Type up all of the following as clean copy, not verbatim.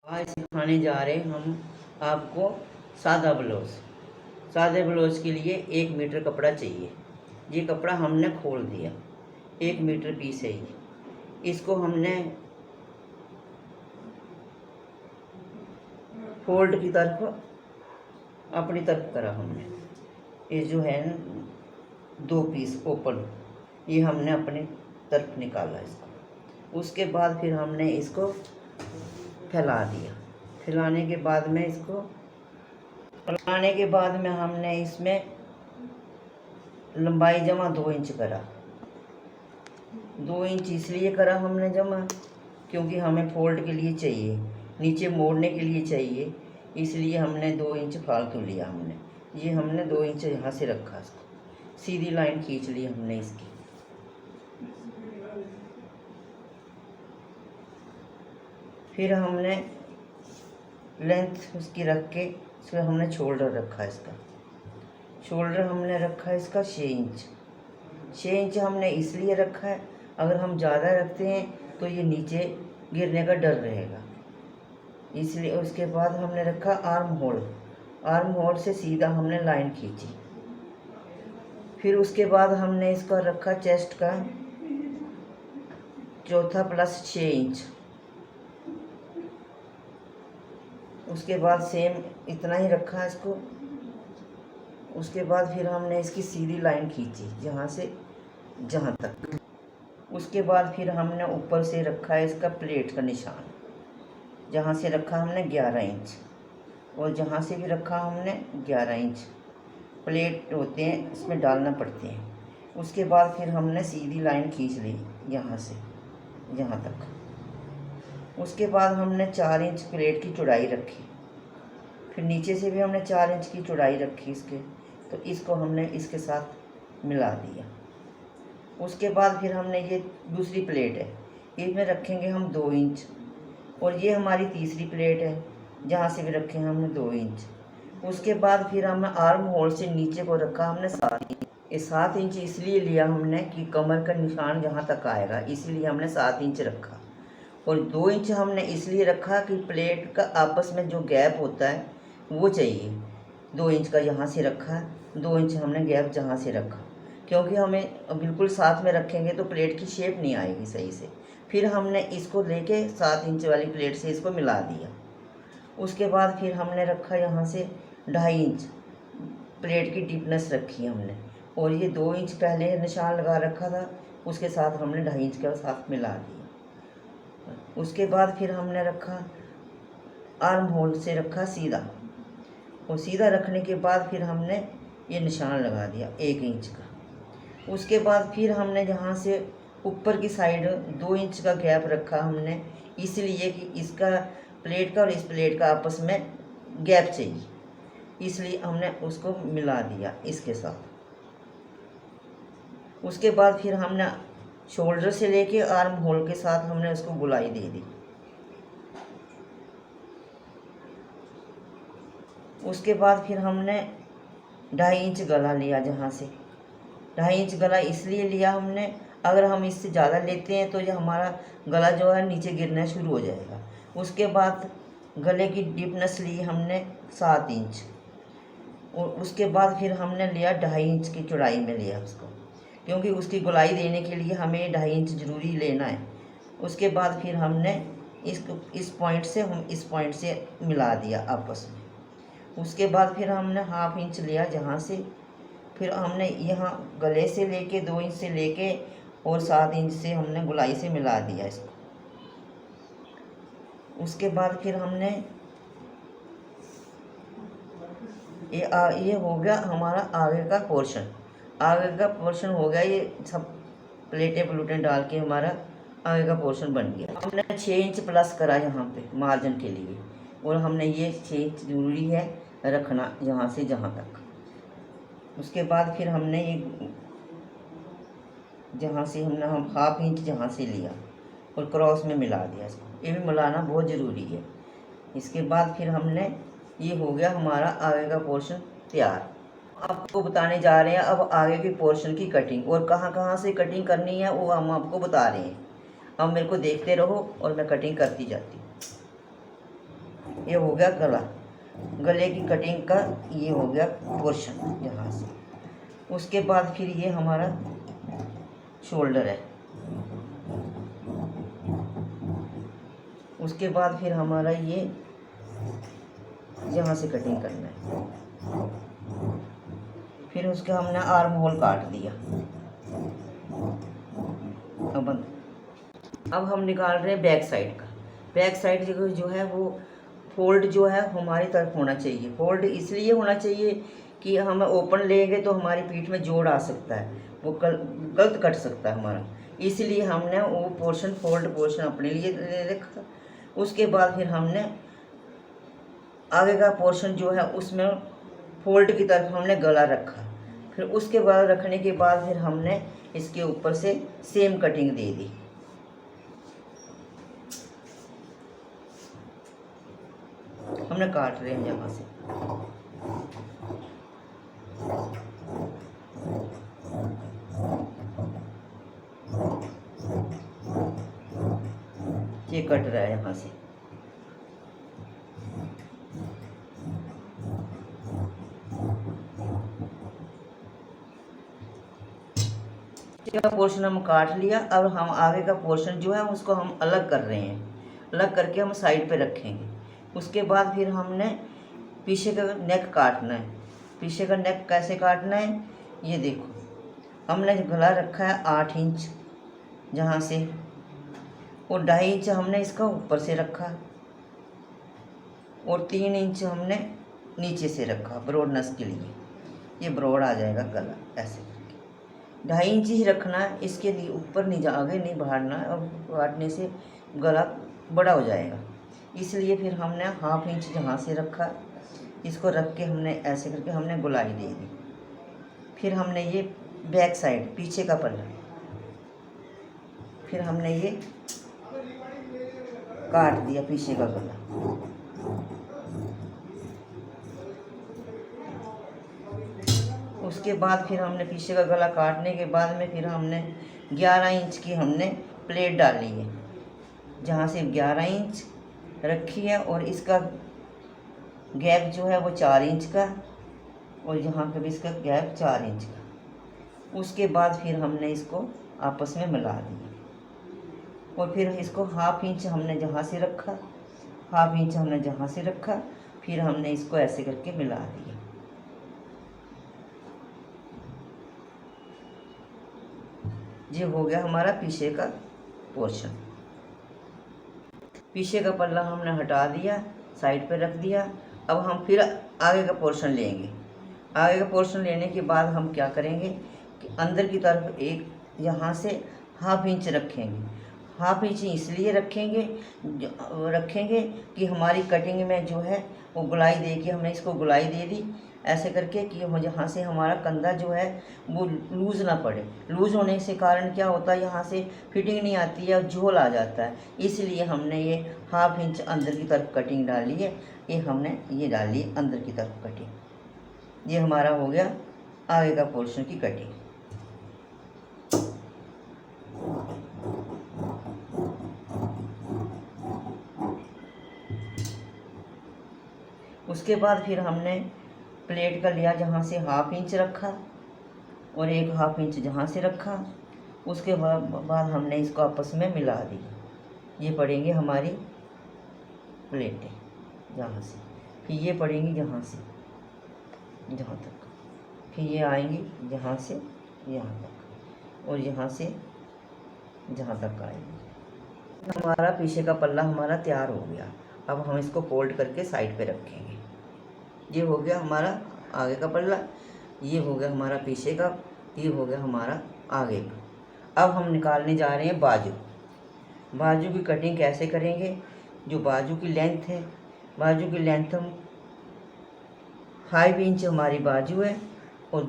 आज सिखाने जा रहे हैं हम आपको सादा ब्लाउज। सादे ब्लाउज के लिए 1 मीटर कपड़ा चाहिए। ये कपड़ा हमने खोल दिया, 1 मीटर पीस है ये। इसको हमने फोल्ड की तरफ अपनी तरफ करा हमने। ये जो है 2 पीस ओपन, ये हमने अपनी तरफ निकाला इसको। उसके बाद फिर हमने इसको फैला दिया। फैलाने के बाद में हमने इसमें लंबाई जमा 2 इंच करा। 2 इंच इसलिए करा हमने जमा क्योंकि हमें फोल्ड के लिए चाहिए, नीचे मोड़ने के लिए चाहिए, इसलिए हमने 2 इंच फालतू लिया हमने। ये हमने 2 इंच यहाँ से रखा, इसको सीधी लाइन खींच ली हमने इसकी। फिर हमने लेंथ उसकी रख के इसमें हमने शोल्डर रखा इसका। शोल्डर हमने रखा इसका 6 इंच। 6 इंच हमने इसलिए रखा है, अगर हम ज़्यादा रखते हैं तो ये नीचे गिरने का डर रहेगा, इसलिए। उसके बाद हमने रखा आर्म होल। आर्म होल से सीधा हमने लाइन खींची। फिर उसके बाद हमने इसका रखा चेस्ट का चौथा प्लस 6 इंच। उसके बाद सेम इतना ही रखा इसको। उसके बाद फिर हमने इसकी सीधी लाइन खींची जहाँ से जहाँ तक। उसके बाद फिर हमने ऊपर से रखा है इसका प्लेट का निशान, जहाँ से रखा हमने 11 इंच, और जहाँ से भी रखा हमने 11 इंच प्लेट होते हैं, इसमें डालना पड़ते हैं। उसके बाद फिर हमने सीधी लाइन खींच ली यहाँ से यहाँ तक। उसके बाद हमने 4 इंच प्लेट की चौड़ाई रखी। फिर नीचे से भी हमने 4 इंच की चौड़ाई रखी इसके, तो इसको हमने इसके साथ मिला दिया। उसके बाद फिर हमने ये दूसरी प्लेट है, इसमें रखेंगे हम 2 इंच, और ये हमारी तीसरी प्लेट है, जहाँ से भी रखेंगे हमने 2 इंच। उसके बाद फिर हमने आर्म होल से नीचे को रखा हमने 7 इंच। ये 7 इंच इसलिए लिया हमने कि कमर का निशान जहाँ तक आएगा, इसलिए हमने 7 इंच रखा। और 2 इंच हमने इसलिए रखा कि प्लेट का आपस में जो गैप होता है वो चाहिए। 2 इंच का यहाँ से रखा, 2 इंच हमने गैप जहाँ से रखा, क्योंकि हमें बिल्कुल साथ में रखेंगे तो प्लेट की शेप नहीं आएगी सही से। फिर हमने इसको लेके 7 इंच वाली प्लेट से इसको मिला दिया। उसके बाद फिर हमने रखा यहाँ से 2.5 इंच प्लेट की डीपनेस रखी हमने, और ये 2 इंच पहले निशान लगा रखा था, उसके साथ हमने 2.5 इंच के साथ मिला दिया। उसके बाद फिर हमने रखा आर्म होल से रखा सीधा, और सीधा रखने के बाद फिर हमने ये निशान लगा दिया 1 इंच का। उसके बाद फिर हमने जहाँ से ऊपर की साइड 2 इंच का गैप रखा हमने, इसलिए कि इसका प्लेट का और इस प्लेट का आपस में गैप चाहिए, इसलिए हमने उसको मिला दिया इसके साथ। उसके बाद फिर हमने शोल्डर से लेके आर्म होल के साथ हमने उसको गोलाई दे दी। उसके बाद फिर हमने 2.5 इंच गला लिया, जहाँ से 2.5 इंच गला इसलिए लिया हमने, अगर हम इससे ज़्यादा लेते हैं तो ये हमारा गला जो है नीचे गिरना शुरू हो जाएगा। उसके बाद गले की डीपनेस ली हमने 7 इंच, और उसके बाद फिर हमने लिया 2.5 इंच की चौड़ाई में लिया उसको, क्योंकि उसकी गोलाई देने के लिए हमें 2.5 इंच ज़रूरी लेना है। उसके बाद फिर हमने इस पॉइंट से हम इस पॉइंट से मिला दिया आपस में। उसके बाद फिर हमने 1/2 इंच लिया, जहाँ से फिर हमने यहाँ गले से लेके 2 इंच से लेके और 7 इंच से हमने गोलाई से मिला दिया इसको। उसके बाद फिर हमने ये हो गया हमारा आगे का पोर्शन। आगे का पोर्शन हो गया, ये सब प्लेटें प्लूटें डाल के हमारा आगे का पोर्शन बन गया। हमने 6 इंच प्लस करा यहाँ पे मार्जिन के लिए, और हमने ये 6 इंच ज़रूरी है रखना यहाँ से जहाँ तक। उसके बाद फिर हमने ये जहाँ से हमने 1/2 इंच जहाँ से लिया और क्रॉस में मिला दिया इसको। ये भी मिलाना बहुत ज़रूरी है। इसके बाद फिर हमने ये हो गया हमारा आगे का पोर्शन तैयार। आपको बताने जा रहे हैं अब आगे के पोर्शन की कटिंग, और कहाँ कहाँ से कटिंग करनी है वो हम आपको बता रहे हैं। अब मेरे को देखते रहो और मैं कटिंग करती जाती हूँ। ये हो गया गला, गले की कटिंग का ये हो गया पोर्शन यहाँ से। उसके बाद फिर ये हमारा शोल्डर है। उसके बाद फिर हमारा ये यहाँ से कटिंग करना है। फिर उसके हमने आर्म होल काट दिया। अब हम निकाल रहे हैं बैक साइड का। बैक साइड जो है वो फोल्ड जो है हमारी तरफ होना चाहिए। फोल्ड इसलिए होना चाहिए कि हम ओपन लेंगे तो हमारी पीठ में जोड़ आ सकता है, वो गलत कट सकता है हमारा, इसलिए हमने वो पोर्शन फोल्ड पोर्शन अपने लिए ले रखा। उसके बाद फिर हमने आगे का पोर्शन जो है उसमें फोल्ड की तरफ हमने गला रखा। फिर उसके बाद रखने के बाद फिर हमने इसके ऊपर से सेम कटिंग दे दी। हमने काट रहे हैं यहाँ से। ये कट रहा है यहाँ से। पोर्शन हम काट लिया। अब हम आगे का पोर्शन जो है उसको हम अलग कर रहे हैं। अलग करके हम साइड पे रखेंगे। उसके बाद फिर हमने पीछे का नेक काटना है। पीछे का नेक कैसे काटना है, ये देखो, हमने गला रखा है 8 इंच जहाँ से, और 2.5 इंच हमने इसका ऊपर से रखा, और 3 इंच हमने नीचे से रखा ब्रॉडनेस के लिए। ये ब्रॉड आ जाएगा गला ऐसे करके। 2.5 इंच ही रखना है, इसके लिए ऊपर नहीं, आगे नहीं बढ़ाना है, और काटने से गला बड़ा हो जाएगा। इसलिए फिर हमने 1/2 इंच जहाँ से रखा, इसको रख के हमने ऐसे करके हमने गोलाई दे दी। फिर हमने ये बैक साइड पीछे का पल्ला, फिर हमने ये काट दिया पीछे का गला। उसके बाद फिर हमने पीछे का गला काटने के बाद में फिर हमने 11 इंच की हमने प्लेट डाली है, जहाँ से 11 इंच रखी है, और इसका गैप जो है वो 4 इंच का, और यहाँ पे भी इसका गैप 4 इंच का। उसके बाद फिर हमने इसको आपस में मिला दिया, और फिर इसको 1/2 इंच हमने जहाँ से रखा, 1/2 इंच हमने जहाँ से रखा, फिर हमने इसको ऐसे करके मिला दिया। ये हो गया हमारा पीछे का पोर्शन। पीछे का पल्ला हमने हटा दिया, साइड पे रख दिया। अब हम फिर आगे का पोर्शन लेंगे। आगे का पोर्शन लेने के बाद हम क्या करेंगे कि अंदर की तरफ एक यहाँ से 1/2 इंच रखेंगे। 1/2 इंच इसलिए रखेंगे कि हमारी कटिंग में जो है वो गुलाई दे के, हमने इसको गुलाई दे दी ऐसे करके कि यहाँ से हमारा कंधा जो है वो लूज़ ना पड़े। लूज़ होने से कारण क्या होता है, यहाँ से फिटिंग नहीं आती है और झोल आ जाता है। इसलिए हमने ये 1/2 इंच अंदर की तरफ कटिंग डाली है। ये हमने ये डाली अंदर की तरफ कटिंग। ये हमारा हो गया आगे का पोर्शन की कटिंग। उसके बाद फिर हमने प्लेट का लिया, जहाँ से 1/2 इंच रखा, और एक 1/2 इंच जहाँ से रखा। उसके बाद हमने इसको आपस में मिला दी। ये पड़ेंगे हमारी प्लेटें यहाँ से, फिर ये पड़ेंगी यहाँ से जहाँ तक, फिर ये आएंगी यहाँ से यहाँ तक, और यहाँ से जहाँ तक आएंगी। हमारा पीछे का पल्ला हमारा तैयार हो गया। अब हम इसको फोल्ड करके साइड पे रखेंगे। ये हो गया हमारा आगे का पल्ला, ये हो गया हमारा पीछे का, ये हो गया हमारा आगे का। अब हम निकालने जा रहे हैं बाजू। बाजू की कटिंग कैसे करेंगे, जो बाजू की लेंथ है, बाजू की लेंथ हम 5 इंच हमारी बाजू है, और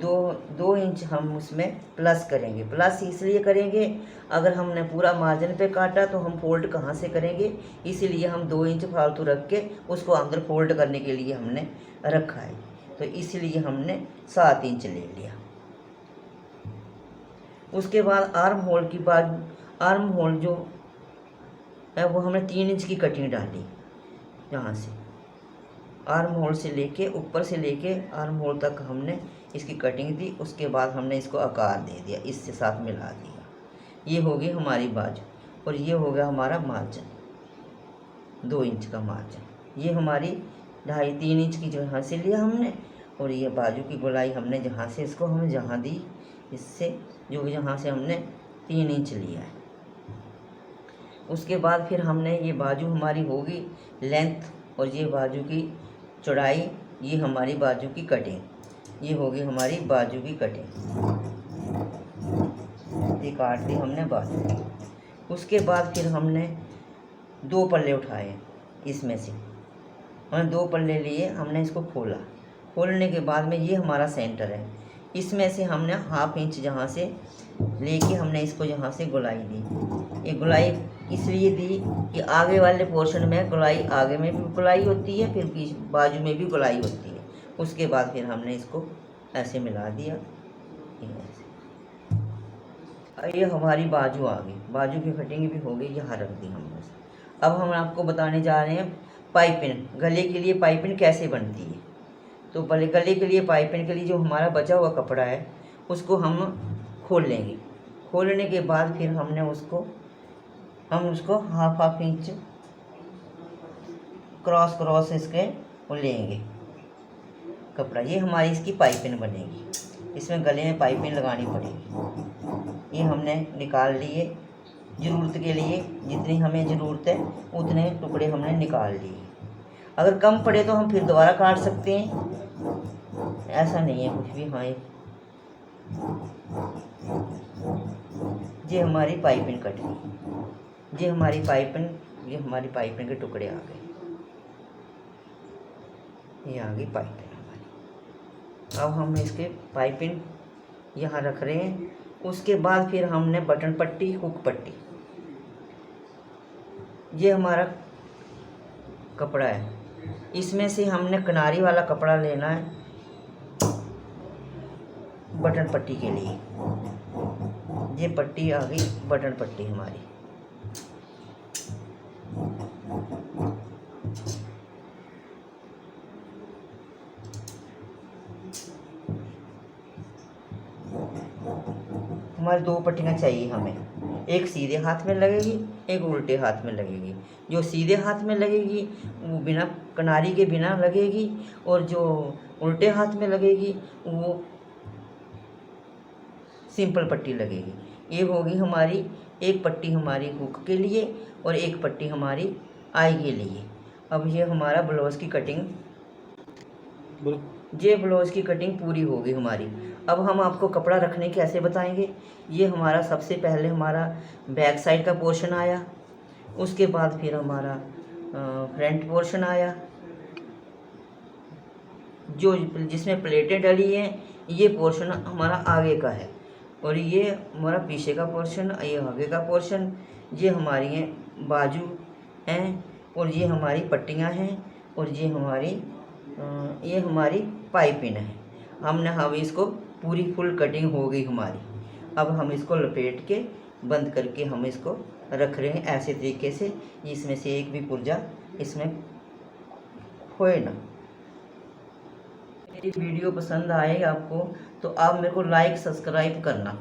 2 इंच हम उसमें प्लस करेंगे। प्लस इसलिए करेंगे, अगर हमने पूरा मार्जिन पे काटा तो हम फोल्ड कहाँ से करेंगे, इसीलिए हम 2 इंच फालतू रख के उसको अंदर फोल्ड करने के लिए हमने रखा है। तो इसलिए हमने 7 इंच ले लिया। उसके बाद आर्म होल की बाजू, आर्म होल जो है वो हमने 3 इंच की कटिंग डाली यहाँ से, आर्म होल से लेके ऊपर से लेके आर्म होल तक हमने इसकी कटिंग दी। उसके बाद हमने इसको आकार दे दिया, इससे साथ मिला दिया। ये हो गई हमारी बाजू और ये हो गया हमारा मार्जिन 2 इंच का मार्जिन। ये हमारी 2.5-3 इंच की जो यहाँ से लिया हमने, और ये बाजू की गोलाई हमने जहाँ से इसको हमने जहाँ दी, इससे जो यहाँ से हमने 3 इंच लिया है। उसके बाद फिर हमने ये बाजू हमारी होगी लेंथ और ये बाजू की चौड़ाई, ये हमारी बाजू की कटिंग, ये होगी हमारी बाजू की कटिंग। ये काट दी हमने बाजू। उसके बाद फिर हमने 2 पल्ले उठाए इसमें से, हमने 2 पल्ले लिए, हमने इसको खोला। खोलने के बाद में ये हमारा सेंटर है, इसमें से हमने 1/2 इंच जहाँ से लेके हमने इसको यहाँ से गोलाई दी। ये गोलाई इसलिए दी कि आगे वाले पोर्शन में गोलाई, आगे में भी गोलाई होती है, फिर पीछे बाजू में भी गोलाई होती है। उसके बाद फिर हमने इसको ऐसे मिला दिया, ऐसे। ये हमारी बाजू आ गई, बाजू की कटिंग भी हो गई, यहाँ रख दी हमने। अब हम आपको बताने जा रहे हैं पाइपिंग, गले के लिए पाइपिंग कैसे बनती है। तो पहले गले के लिए पाइपिंग के लिए जो हमारा बचा हुआ कपड़ा है उसको हम खोल लेंगे। खोलने के बाद फिर हम उसको 1/2 इंच क्रॉस इसके वो लेंगे कपड़ा। ये हमारी इसकी पाइपिंग बनेगी, इसमें गले में पाइपिंग लगानी पड़ेगी। ये हमने निकाल लिए, ज़रूरत के लिए जितनी हमें ज़रूरत है उतने टुकड़े हमने निकाल लिए। अगर कम पड़े तो हम फिर दोबारा काट सकते हैं, ऐसा नहीं है कुछ भी। हाँ, ये हमारी पाइपिंग कट गई, ये हमारी पाइपिंग के टुकड़े आ गए, ये आ गई पाइपिंग हमारी। अब हम इसके पाइपिंग यहाँ रख रहे हैं। उसके बाद फिर हमने बटन पट्टी, हुक पट्टी, ये हमारा कपड़ा है, इसमें से हमने किनारी वाला कपड़ा लेना है बटन पट्टी के लिए। ये पट्टी आ गई बटन पट्टी हमारी। हमारी 2 पट्टियाँ चाहिए हमें, एक सीधे हाथ में लगेगी, एक उल्टे हाथ में लगेगी। जो सीधे हाथ में लगेगी वो बिना किनारी के बिना लगेगी, और जो उल्टे हाथ में लगेगी वो सिंपल पट्टी लगेगी। ये होगी हमारी एक पट्टी हमारी हुक के लिए और एक पट्टी हमारी आई के लिए। अब ये हमारा ब्लाउज़ की कटिंग, ये ब्लाउज़ की कटिंग पूरी होगी हमारी। अब हम आपको कपड़ा रखने कैसे बताएंगे। ये हमारा सबसे पहले हमारा बैक साइड का पोर्शन आया, उसके बाद फिर हमारा फ्रंट पोर्शन आया, जो जिसमें प्लेटें डली हैं, ये पोर्शन हमारा आगे का है, और ये हमारा पीछे का पोर्शन, ये आगे का पोर्शन, ये हमारी हैं बाजू हैं, और ये हमारी पट्टियाँ हैं, और ये हमारी पाइपिंग है। हम इसको पूरी फुल कटिंग हो गई हमारी। अब हम इसको लपेट के बंद करके हम इसको रख रहे हैं ऐसे तरीके से, इसमें से एक भी पुर्जा इसमें खोए ना। मेरी वीडियो पसंद आए आपको तो आप मेरे को लाइक सब्सक्राइब करना।